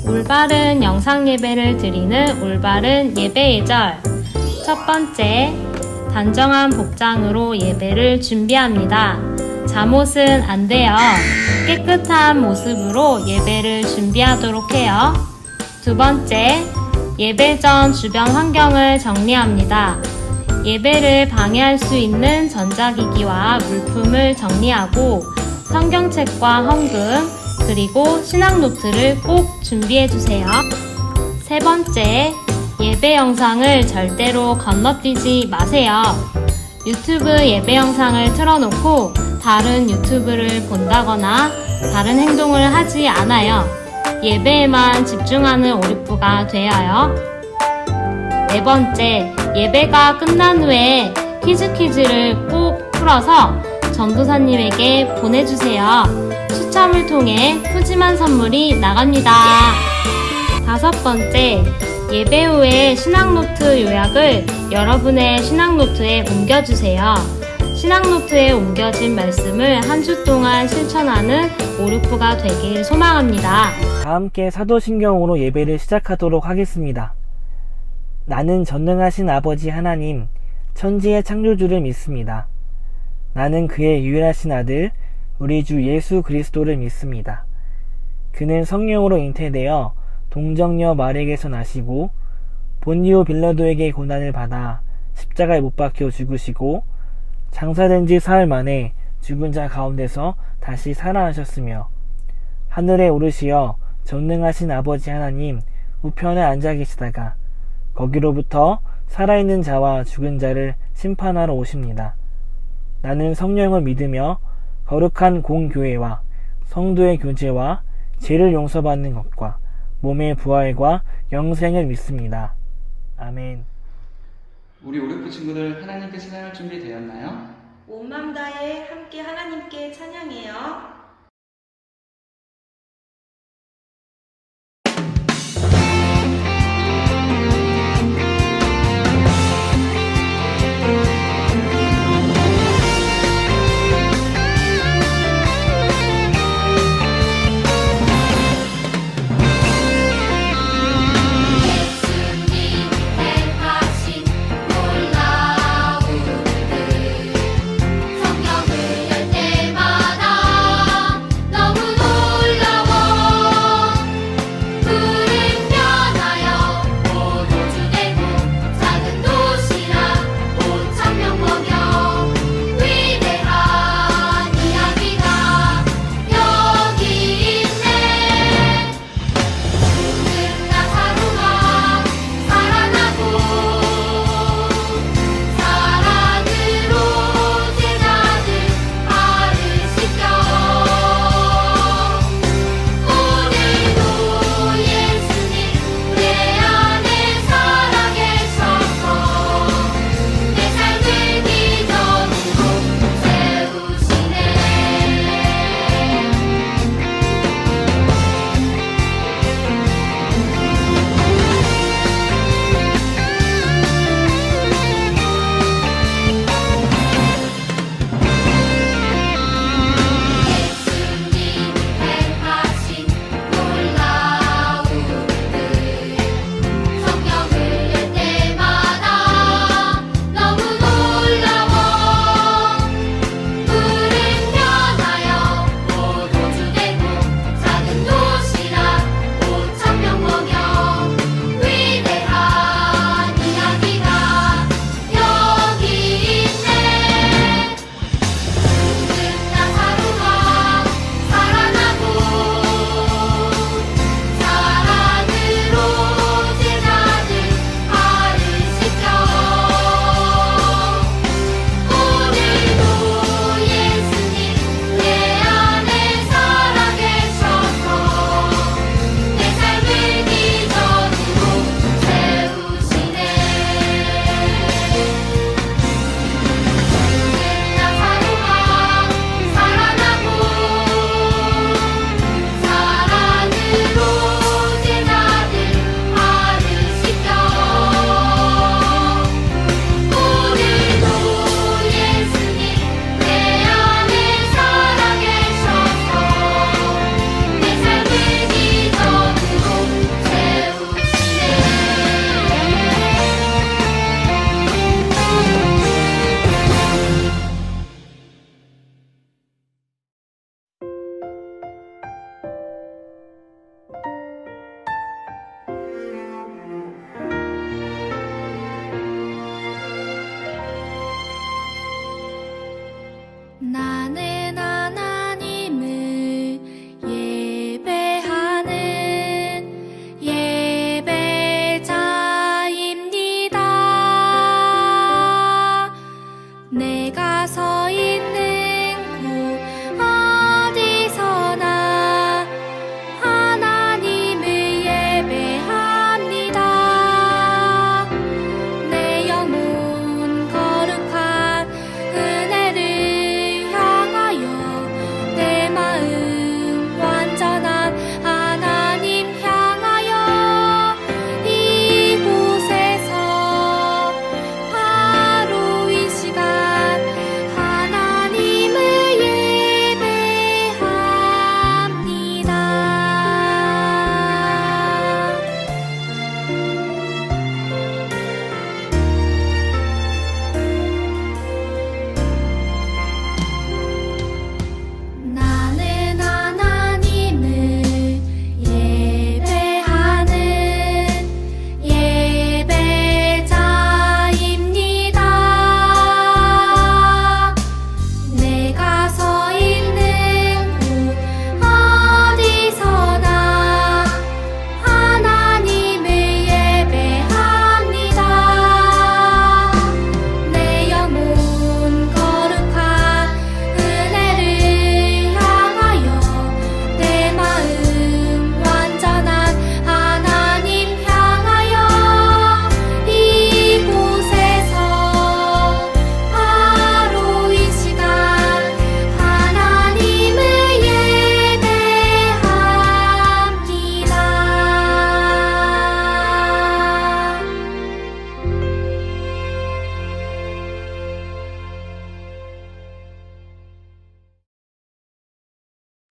올바른 영상 예배를 드리는 올바른 예배의 절. 첫 번째, 단정한 복장으로 예배를 준비합니다. 잠옷은 안 돼요. 깨끗한 모습으로 예배를 준비하도록 해요. 두 번째, 예배 전 주변 환경을 정리합니다. 예배를 방해할 수 있는 전자기기와 물품을 정리하고 성경책과 헌금, 그리고 신학 노트를 꼭 준비해주세요. 세 번째, 예배 영상을 절대로 건너뛰지 마세요. 유튜브 예배 영상을 틀어놓고 다른 유튜브를 본다거나 다른 행동을 하지 않아요. 예배에만 집중하는 오륙부가 되어요. 네 번째, 예배가 끝난 후에 퀴즈를 꼭 풀어서 전도사님에게 보내주세요. 추첨을 통해 푸짐한 선물이 나갑니다. 다섯 번째, 예배 후에 신학노트 요약을 여러분의 신학노트에 옮겨주세요. 신학노트에 옮겨진 말씀을 한 주 동안 실천하는 오륙부가 되길 소망합니다. 다 함께 사도신경으로 예배를 시작하도록 하겠습니다. 나는 전능하신 아버지 하나님, 천지의 창조주를 믿습니다. 나는 그의 유일하신 아들, 우리 주 예수 그리스도를 믿습니다. 그는 성령으로 잉태되어 동정녀 마리에게서 나시고 본디오 빌라도에게 고난을 받아 십자가에 못 박혀 죽으시고 장사된 지 사흘 만에 죽은 자 가운데서 다시 살아나셨으며 하늘에 오르시어 전능하신 아버지 하나님 우편에 앉아 계시다가 거기로부터 살아있는 자와 죽은 자를 심판하러 오십니다. 나는 성령을 믿으며 거룩한 공교회와 성도의 교제와 죄를 용서받는 것과 몸의 부활과 영생을 믿습니다. 아멘. 우리 오륙부 친구들 하나님께 찬양할 준비 되었나요? 온 맘 다해 함께 하나님께 찬양해요. 성경을 열 때마다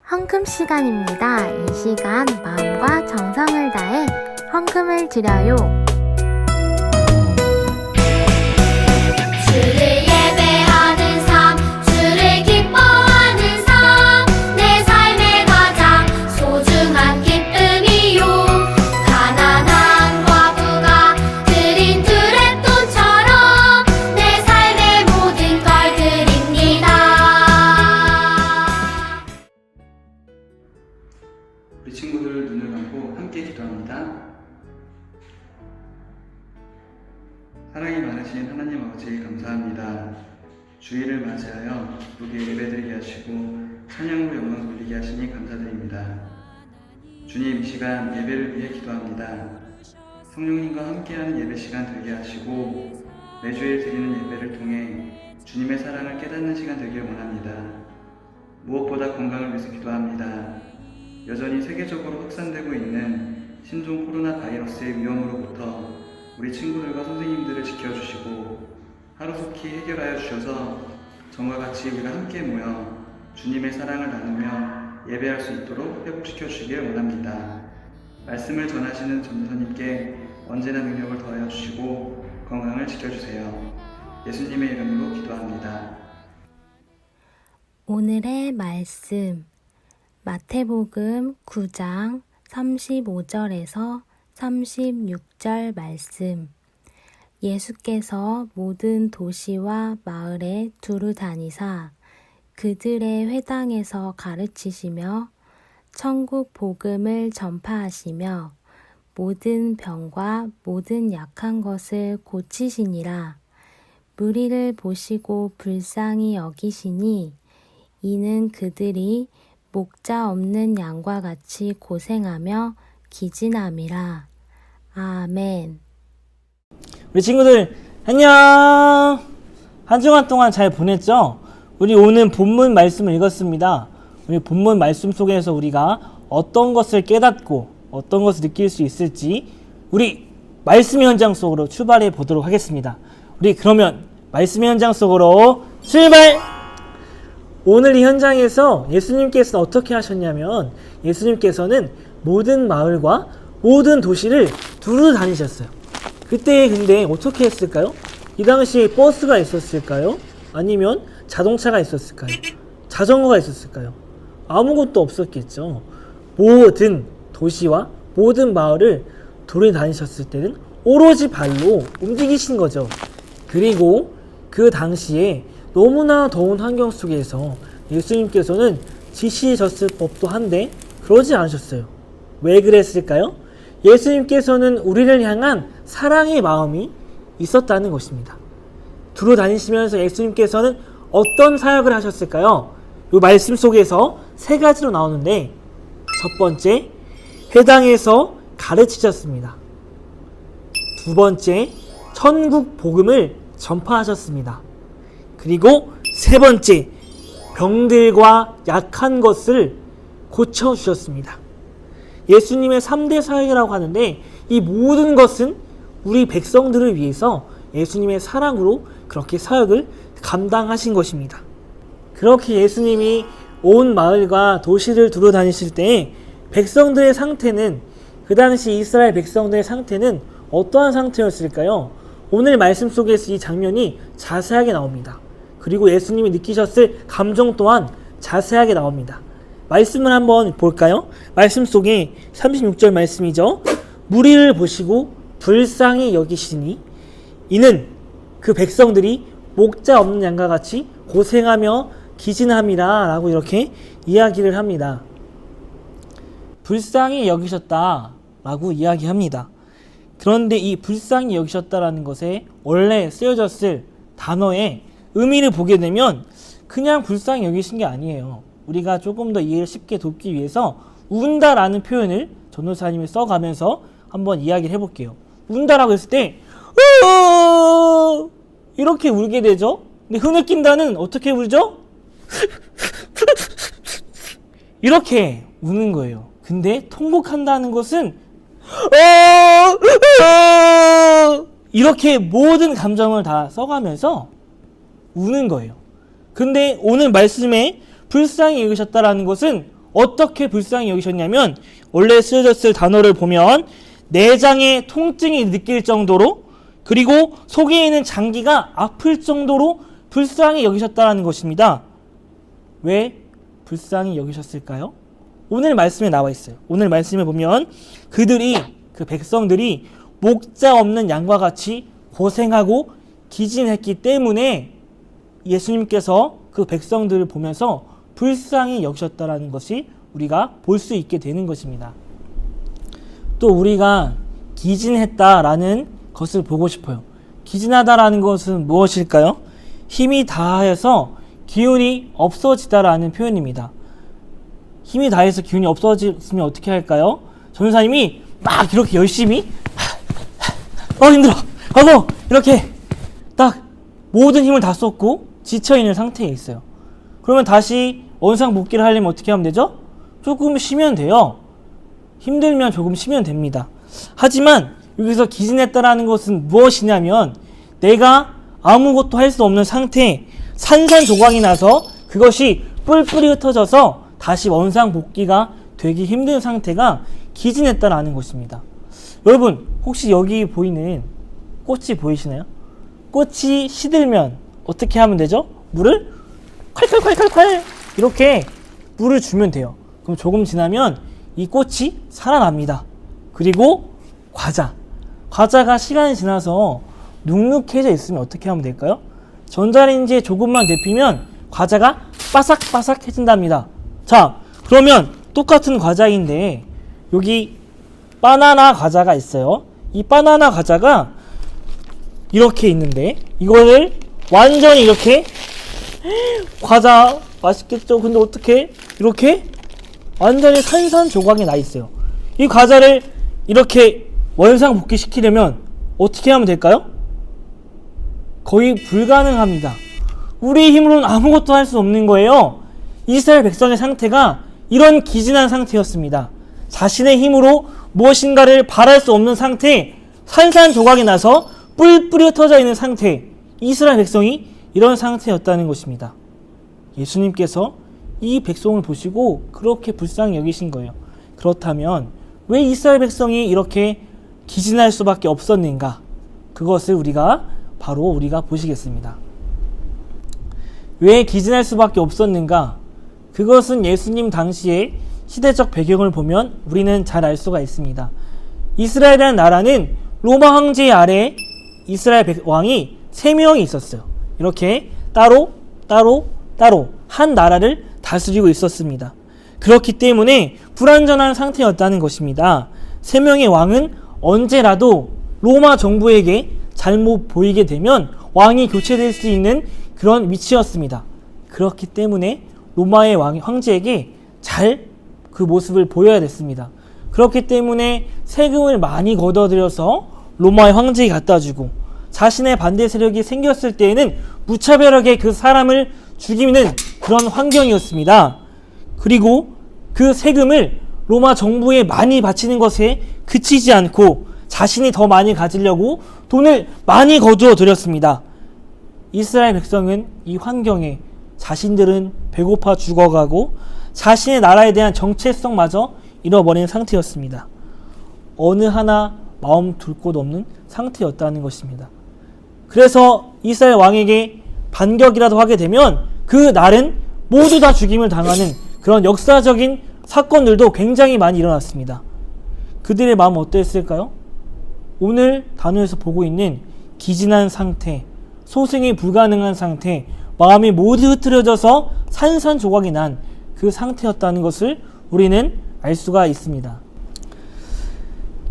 헌금 시간입니다. 이 시간 마음과 정성을 다해 헌금을 드려요. 주를 예배하는 삶, 주를 기뻐하는 삶, 내 삶의 가장 소중한 기쁨이요. 가난한 과부가 드린 두 랩돈처럼 내 삶의 모든 걸 드립니다. 우리 친구들 눈을 감고 함께 기도합니다. 사랑이 많으신 하나님 아버지 감사합니다. 주일을 맞이하여 기쁘게 예배드리게 하시고 찬양으로 영광 돌리게 하시니 감사드립니다. 주님, 이 시간 예배를 위해 기도합니다. 성령님과 함께하는 예배 시간 되게 하시고 매주일 드리는 예배를 통해 주님의 사랑을 깨닫는 시간 되길 원합니다. 무엇보다 건강을 위해서 기도합니다. 여전히 세계적으로 확산되고 있는 신종 코로나 바이러스의 위험으로부터 우리 친구들과 선생님들을 지켜주시고 하루속히 해결하여 주셔서 전과 같이 우리가 함께 모여 주님의 사랑을 나누며 예배할 수 있도록 회복시켜 주시길 원합니다. 말씀을 전하시는 전도사님께 언제나 능력을 더하여 주시고 건강을 지켜주세요. 예수님의 이름으로 기도합니다. 오늘의 말씀 마태복음 9장 35절에서 36절 말씀. 예수께서 모든 도시와 마을에 두루 다니사 그들의 회당에서 가르치시며 천국 복음을 전파하시며 모든 병과 모든 약한 것을 고치시니라. 무리를 보시고 불쌍히 여기시니 이는 그들이 목자 없는 양과 같이 고생하며 기진함이라. 아멘. 우리 친구들 안녕. 한 주간 동안 잘 보냈죠? 우리 오늘 본문 말씀을 읽었습니다. 우리 본문 말씀 속에서 우리가 어떤 것을 깨닫고 어떤 것을 느낄 수 있을지 우리 말씀의 현장 속으로 출발해 보도록 하겠습니다. 우리 그러면 말씀의 현장 속으로 출발! 오늘 이 현장에서 예수님께서 어떻게 하셨냐면 예수님께서는 모든 마을과 모든 도시를 두루 다니셨어요. 그때 근데 어떻게 했을까요? 이 당시에 버스가 있었을까요? 아니면 자동차가 있었을까요? 자전거가 있었을까요? 아무것도 없었겠죠. 모든 도시와 모든 마을을 두루 다니셨을 때는 오로지 발로 움직이신 거죠. 그리고 그 당시에 너무나 더운 환경 속에서 예수님께서는 지치셨을 법도 한데 그러지 않으셨어요. 왜 그랬을까요? 예수님께서는 우리를 향한 사랑의 마음이 있었다는 것입니다. 두루 다니시면서 예수님께서는 어떤 사역을 하셨을까요? 이 말씀 속에서 세 가지로 나오는데 첫 번째, 회당에서 가르치셨습니다. 두 번째, 천국 복음을 전파하셨습니다. 그리고 세 번째, 병들과 약한 것을 고쳐주셨습니다. 예수님의 3대 사역이라고 하는데 이 모든 것은 우리 백성들을 위해서 예수님의 사랑으로 그렇게 사역을 감당하신 것입니다. 그렇게 예수님이 온 마을과 도시를 두루 다니실 때 백성들의 상태는 그 당시 이스라엘 백성들의 상태는 어떠한 상태였을까요? 오늘 말씀 속에서 이 장면이 자세하게 나옵니다. 그리고 예수님이 느끼셨을 감정 또한 자세하게 나옵니다. 말씀을 한번 볼까요? 말씀 속에 36절 말씀이죠. 무리를 보시고 불쌍히 여기시니 이는 그 백성들이 목자 없는 양과 같이 고생하며 기진함이라 라고 이렇게 이야기를 합니다. 불쌍히 여기셨다 라고 이야기합니다. 그런데 이 불쌍히 여기셨다라는 것에 원래 쓰여졌을 단어의 의미를 보게 되면 그냥 불쌍히 여기신 게 아니에요. 우리가 조금 더 이해를 쉽게 돕기 위해서 운다라는 표현을 전도사님이 써가면서 한번 이야기를 해볼게요. 운다라고 했을 때 이렇게 울게 되죠. 근데 흐느낀다는 어떻게 울죠? 이렇게 우는 거예요. 근데 통곡한다는 것은 이렇게 모든 감정을 다 써가면서 우는 거예요. 근데 오늘 말씀에 불쌍히 여기셨다라는 것은 어떻게 불쌍히 여기셨냐면 원래 쓰여졌을 단어를 보면 내장의 통증이 느낄 정도로 그리고 속에 있는 장기가 아플 정도로 불쌍히 여기셨다는 것입니다. 왜 불쌍히 여기셨을까요? 오늘 말씀에 나와 있어요. 오늘 말씀에 보면 그 백성들이 목자 없는 양과 같이 고생하고 기진했기 때문에 예수님께서 그 백성들을 보면서 불쌍히 여기셨다라는 것이 우리가 볼 수 있게 되는 것입니다. 또 우리가 기진했다라는 것을 보고 싶어요. 기진하다라는 것은 무엇일까요? 힘이 다해서 기운이 없어지다라는 표현입니다. 힘이 다해서 기운이 없어지면 어떻게 할까요? 전도사님이 막 이렇게 열심히 힘들어 하고 이렇게 딱 모든 힘을 다 쏟고 지쳐있는 상태에 있어요. 그러면 다시 원상복귀를 하려면 어떻게 하면 되죠? 조금 쉬면 돼요. 힘들면 조금 쉬면 됩니다. 하지만 여기서 기진했다라는 것은 무엇이냐면 내가 아무것도 할 수 없는 상태에 산산조각이 나서 그것이 뿔뿔이 흩어져서 다시 원상복귀가 되기 힘든 상태가 기진했다라는 것입니다. 여러분 혹시 여기 보이는 꽃이 보이시나요? 꽃이 시들면 어떻게 하면 되죠? 물을 콸콸콸콸콸 이렇게 물을 주면 돼요. 그럼 조금 지나면 이 꽃이 살아납니다. 그리고 과자가 시간이 지나서 눅눅해져 있으면 어떻게 하면 될까요? 전자레인지에 조금만 데피면 과자가 바삭바삭해진답니다. 자, 그러면 똑같은 과자인데 여기 바나나 과자가 있어요. 이 바나나 과자가 이렇게 있는데 이거를 완전히 이렇게 과자 맛있겠죠? 근데 어떻게 이렇게 완전히 산산조각이 나 있어요. 이 과자를 이렇게 원상복귀 시키려면 어떻게 하면 될까요? 거의 불가능합니다. 우리 힘으로는 아무것도 할 수 없는 거예요. 이스라엘 백성의 상태가 이런 기진한 상태였습니다. 자신의 힘으로 무엇인가를 바랄 수 없는 상태에 산산조각이 나서 뿔뿔이 흩어져 있는 상태, 이스라엘 백성이 이런 상태였다는 것입니다. 예수님께서 이 백성을 보시고 그렇게 불쌍히 여기신 거예요. 그렇다면 왜 이스라엘 백성이 이렇게 기진할 수밖에 없었는가? 그것을 우리가 보시겠습니다. 왜 기진할 수밖에 없었는가? 그것은 예수님 당시의 시대적 배경을 보면 우리는 잘 알 수가 있습니다. 이스라엘이라는 나라는 로마 황제 아래 이스라엘 왕이 3명이 있었어요. 이렇게 따로 한 나라를 다스리고 있었습니다. 그렇기 때문에 불완전한 상태였다는 것입니다. 3명의 왕은 언제라도 로마 정부에게 잘못 보이게 되면 왕이 교체될 수 있는 그런 위치였습니다. 그렇기 때문에 로마의 황제에게 잘 그 모습을 보여야 됐습니다. 그렇기 때문에 세금을 많이 걷어들여서 로마의 황제에 갖다 주고 자신의 반대 세력이 생겼을 때에는 무차별하게 그 사람을 죽이는 그런 환경이었습니다. 그리고 그 세금을 로마 정부에 많이 바치는 것에 그치지 않고 자신이 더 많이 가지려고 돈을 많이 거두어 들였습니다. 이스라엘 백성은 이 환경에 자신들은 배고파 죽어가고 자신의 나라에 대한 정체성마저 잃어버린 상태였습니다. 어느 하나 마음 둘 곳 없는 상태였다는 것입니다. 그래서 이스라엘 왕에게 반격이라도 하게 되면 그 날은 모두 다 죽임을 당하는 그런 역사적인 사건들도 굉장히 많이 일어났습니다. 그들의 마음은 어땠을까요? 오늘 단어에서 보고 있는 기진한 상태, 소생이 불가능한 상태, 마음이 모두 흐트러져서 산산조각이 난 그 상태였다는 것을 우리는 알 수가 있습니다.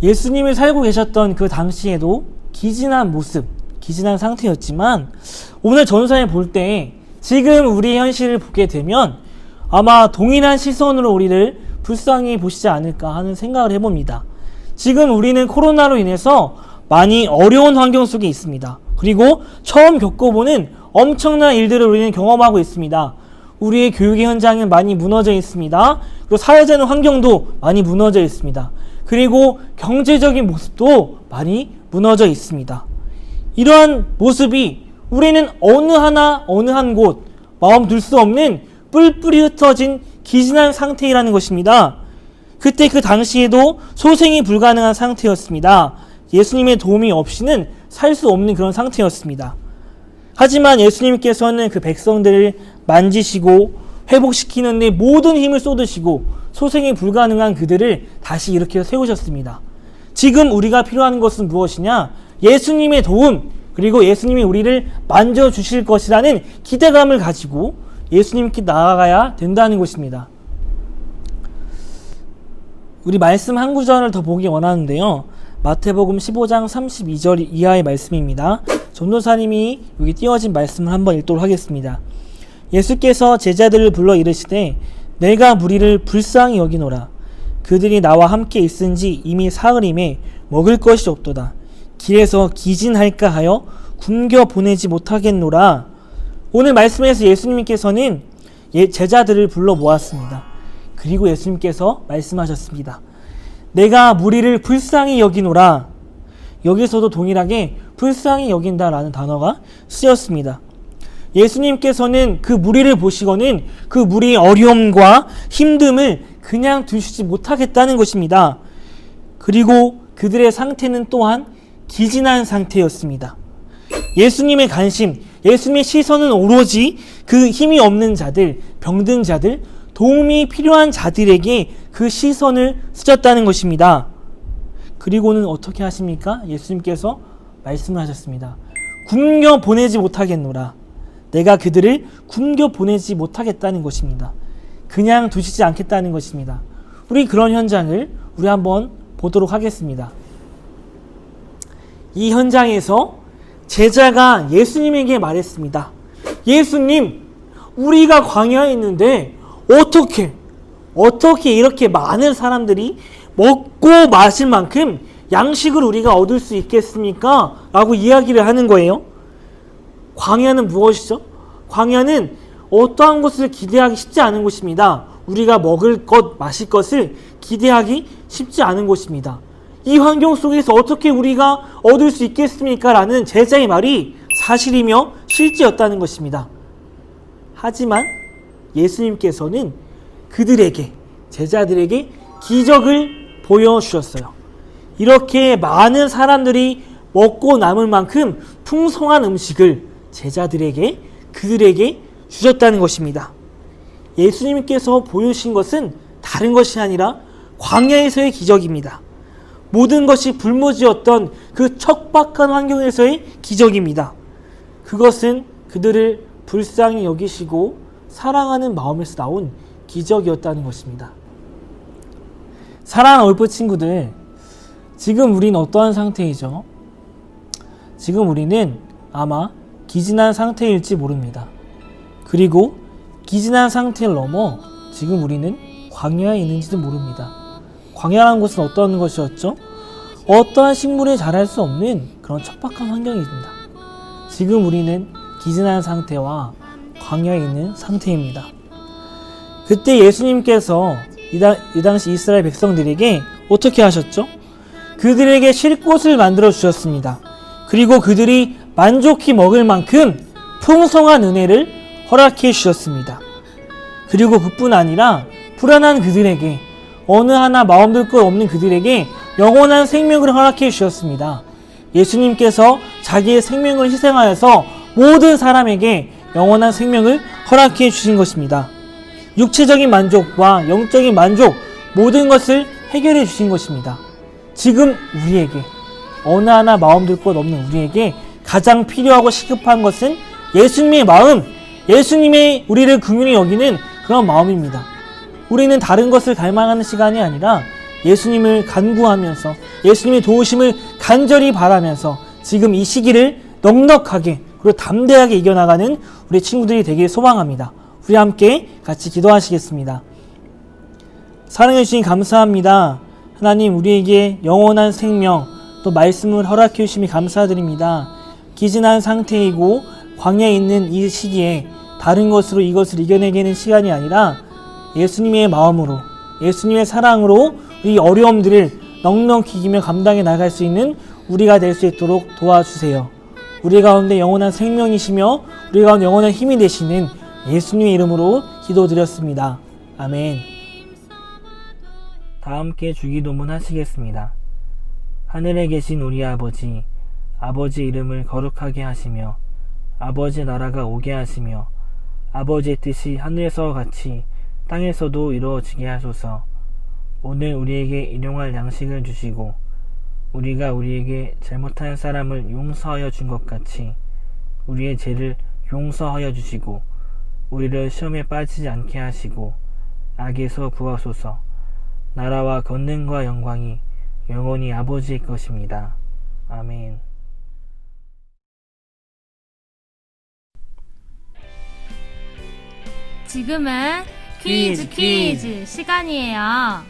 예수님을 살고 계셨던 그 당시에도 기진한 모습, 기진한 상태였지만 오늘 전도사님 볼 때 지금 우리의 현실을 보게 되면 아마 동일한 시선으로 우리를 불쌍히 보시지 않을까 하는 생각을 해봅니다. 지금 우리는 코로나로 인해서 많이 어려운 환경 속에 있습니다. 그리고 처음 겪어보는 엄청난 일들을 우리는 경험하고 있습니다. 우리의 교육의 현장은 많이 무너져 있습니다. 그리고 사회적인 환경도 많이 무너져 있습니다. 그리고 경제적인 모습도 많이 무너져 있습니다. 이러한 모습이 우리는 어느 한 곳 마음 둘 수 없는 뿔뿔이 흩어진 기진한 상태라는 것입니다. 그때 그 당시에도 소생이 불가능한 상태였습니다. 예수님의 도움이 없이는 살 수 없는 그런 상태였습니다. 하지만 예수님께서는 그 백성들을 만지시고 회복시키는 데 모든 힘을 쏟으시고 소생이 불가능한 그들을 다시 일으켜 세우셨습니다. 지금 우리가 필요한 것은 무엇이냐? 예수님의 도움, 그리고 예수님이 우리를 만져주실 것이라는 기대감을 가지고 예수님께 나아가야 된다는 것입니다. 우리 말씀 한 구절을 더 보기 원하는데요. 마태복음 15장 32절 이하의 말씀입니다. 전도사님이 여기 띄워진 말씀을 한번 읽도록 하겠습니다. 예수께서 제자들을 불러 이르시되 내가 무리를 불쌍히 여기노라. 그들이 나와 함께 있은지 이미 사흘임에 먹을 것이 없도다. 길에서 기진할까 하여 굶겨 보내지 못하겠노라. 오늘 말씀에서 예수님께서는 제자들을 불러 모았습니다. 그리고 예수님께서 말씀하셨습니다. 내가 무리를 불쌍히 여기노라. 여기서도 동일하게 불쌍히 여긴다라는 단어가 쓰였습니다. 예수님께서는 그 무리를 보시고는 그 무리의 어려움과 힘듦을 그냥 두시지 못하겠다는 것입니다. 그리고 그들의 상태는 또한 기진한 상태였습니다. 예수님의 관심, 예수님의 시선은 오로지 그 힘이 없는 자들, 병든 자들, 도움이 필요한 자들에게 그 시선을 쓰셨다는 것입니다. 그리고는 어떻게 하십니까? 예수님께서 말씀을 하셨습니다. 굶겨 보내지 못하겠노라. 내가 그들을 굶겨 보내지 못하겠다는 것입니다. 그냥 두시지 않겠다는 것입니다. 우리 그런 현장을 우리 한번 보도록 하겠습니다. 이 현장에서 제자가 예수님에게 말했습니다. 예수님, 우리가 광야에 있는데 어떻게 이렇게 많은 사람들이 먹고 마실 만큼 양식을 우리가 얻을 수 있겠습니까? 라고 이야기를 하는 거예요. 광야는 무엇이죠? 광야는 어떠한 것을 기대하기 쉽지 않은 곳입니다. 우리가 먹을 것, 마실 것을 기대하기 쉽지 않은 곳입니다. 이 환경 속에서 어떻게 우리가 얻을 수 있겠습니까? 라는 제자의 말이 사실이며 실제였다는 것입니다. 하지만 예수님께서는 그들에게, 제자들에게 기적을 보여주셨어요. 이렇게 많은 사람들이 먹고 남을 만큼 풍성한 음식을 제자들에게, 그들에게 주셨다는 것입니다. 예수님께서 보여주신 것은 다른 것이 아니라 광야에서의 기적입니다. 모든 것이 불모지였던 그 척박한 환경에서의 기적입니다. 그것은 그들을 불쌍히 여기시고 사랑하는 마음에서 나온 기적이었다는 것입니다. 사랑하는 올프 친구들, 지금 우리는 어떠한 상태이죠? 지금 우리는 아마 기진한 상태일지 모릅니다. 그리고 기진한 상태를 넘어 지금 우리는 광야에 있는지도 모릅니다. 광야라는 곳은 어떤 것이었죠? 어떠한 식물이 자랄 수 없는 그런 척박한 환경입니다. 지금 우리는 기진한 상태와 광야에 있는 상태입니다. 그때 예수님께서 이 당시 이스라엘 백성들에게 어떻게 하셨죠? 그들에게 쉴 곳을 만들어 주셨습니다. 그리고 그들이 만족히 먹을 만큼 풍성한 은혜를 허락해 주셨습니다. 그리고 그뿐 아니라 불안한 그들에게, 어느 하나 마음둘 것 없는 그들에게 영원한 생명을 허락해 주셨습니다. 예수님께서 자기의 생명을 희생하여서 모든 사람에게 영원한 생명을 허락해 주신 것입니다. 육체적인 만족과 영적인 만족, 모든 것을 해결해 주신 것입니다. 지금 우리에게, 어느 하나 마음둘 것 없는 우리에게 가장 필요하고 시급한 것은 예수님의 마음, 예수님의 우리를 긍휼히 여기는 그런 마음입니다. 우리는 다른 것을 갈망하는 시간이 아니라 예수님을 간구하면서, 예수님의 도우심을 간절히 바라면서 지금 이 시기를 넉넉하게 그리고 담대하게 이겨나가는 우리 친구들이 되길 소망합니다. 우리 함께 같이 기도하시겠습니다. 사랑해 주신 감사합니다. 하나님, 우리에게 영원한 생명, 또 말씀을 허락해 주심이 감사드립니다. 기진한 상태이고 광야에 있는 이 시기에 다른 것으로 이것을 이겨내기는 시간이 아니라 예수님의 마음으로, 예수님의 사랑으로 우리 어려움들을 넉넉히 이기며 감당해 나갈 수 있는 우리가 될 수 있도록 도와주세요. 우리 가운데 영원한 생명이시며 우리 가운데 영원한 힘이 되시는 예수님의 이름으로 기도드렸습니다. 아멘. 다 함께 주기도문 하시겠습니다. 하늘에 계신 우리 아버지, 아버지 이름을 거룩하게 하시며 아버지 나라가 오게 하시며 아버지의 뜻이 하늘에서 같이 땅에서도 이루어지게 하소서. 오늘 우리에게 일용할 양식을 주시고 우리가 우리에게 잘못한 사람을 용서하여 준 것 같이 우리의 죄를 용서하여 주시고 우리를 시험에 빠지지 않게 하시고 악에서 구하소서. 나라와 권능과 영광이 영원히 아버지의 것입니다. 아멘. 지금은 퀴즈 시간이에요.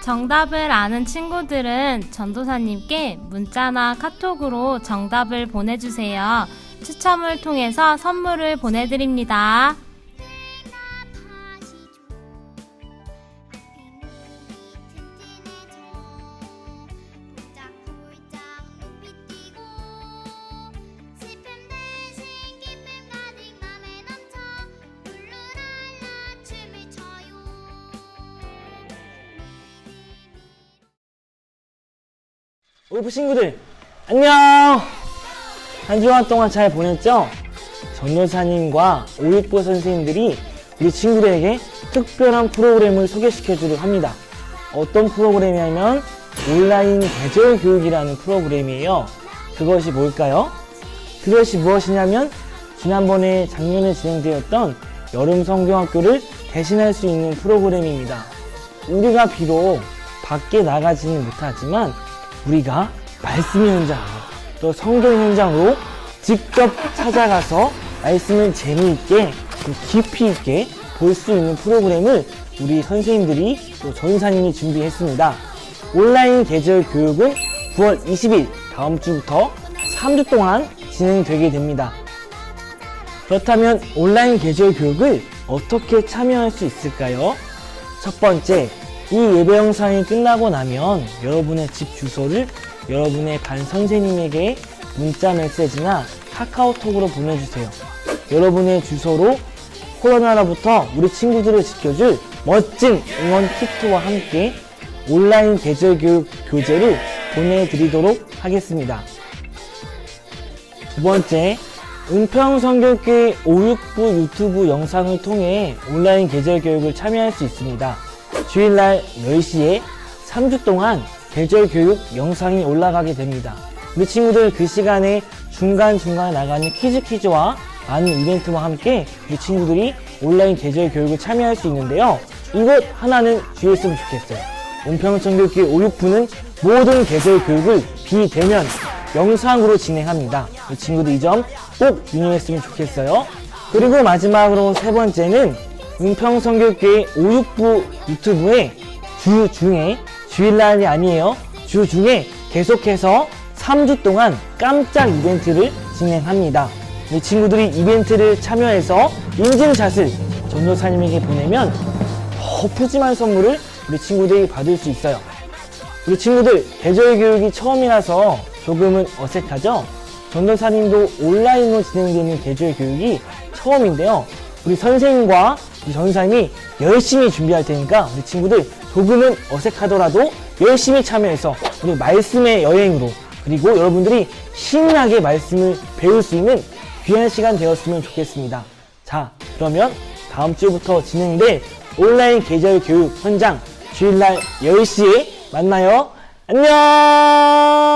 정답을 아는 친구들은 전도사님께 문자나 카톡으로 정답을 보내주세요. 추첨을 통해서 선물을 보내드립니다. 울프 친구들 안녕. 한 주간 동안 잘 보냈죠? 전도사님과 오육부 선생님들이 우리 친구들에게 특별한 프로그램을 소개시켜주려고 합니다. 어떤 프로그램이냐면 온라인 계절 교육이라는 프로그램이에요. 그것이 뭘까요? 그것이 무엇이냐면 지난번에 작년에 진행되었던 여름 성경학교를 대신할 수 있는 프로그램입니다. 우리가 비록 밖에 나가지는 못하지만 우리가 말씀의 현장, 또 성경 현장으로 직접 찾아가서 말씀을 재미있게, 깊이 있게 볼 수 있는 프로그램을 우리 선생님들이 또 전사님이 준비했습니다. 온라인 계절 교육은 9월 20일 다음 주부터 3주 동안 진행되게 됩니다. 그렇다면 온라인 계절 교육을 어떻게 참여할 수 있을까요? 첫 번째, 이 예배 영상이 끝나고 나면 여러분의 집 주소를 여러분의 반 선생님에게 문자 메시지나 카카오톡으로 보내주세요. 여러분의 주소로 코로나로부터 우리 친구들을 지켜줄 멋진 응원 키트와 함께 온라인 계절 교육 교재를 보내드리도록 하겠습니다. 두 번째, 은평성교교회 569 유튜브 영상을 통해 온라인 계절 교육을 참여할 수 있습니다. 주일날 10시에 3주 동안 계절 교육 영상이 올라가게 됩니다. 우리 친구들 그 시간에 중간중간 나가는 퀴즈와 많은 이벤트와 함께 우리 친구들이 온라인 계절 교육을 참여할 수 있는데요. 이것 하나는 주의했으면 좋겠어요. 은평성교교회 569는 모든 계절 교육을 비대면 영상으로 진행합니다. 우리 친구들 이 점 꼭 유념했으면 좋겠어요. 그리고 마지막으로 세 번째는 은평성교교회 569 유튜브에 주 중에, 주일날이 아니에요, 주 중에 계속해서 3주 동안 깜짝 이벤트를 진행합니다. 우리 친구들이 이벤트를 참여해서 인증샷을 전도사님에게 보내면 더 푸짐한 선물을 우리 친구들이 받을 수 있어요. 우리 친구들 계절 교육이 처음이라서 조금은 어색하죠? 전도사님도 온라인으로 진행되는 계절 교육이 처음인데요. 우리 선생님과 우리 전도사님이 열심히 준비할 테니까 우리 친구들 조금은 어색하더라도 열심히 참여해서 우리 말씀의 여행으로, 그리고 여러분들이 신나게 말씀을 배울 수 있는 귀한 시간 되었으면 좋겠습니다. 자, 그러면 다음 주부터 진행될 온라인 계절 교육 현장 주일날 10시에 만나요. 안녕!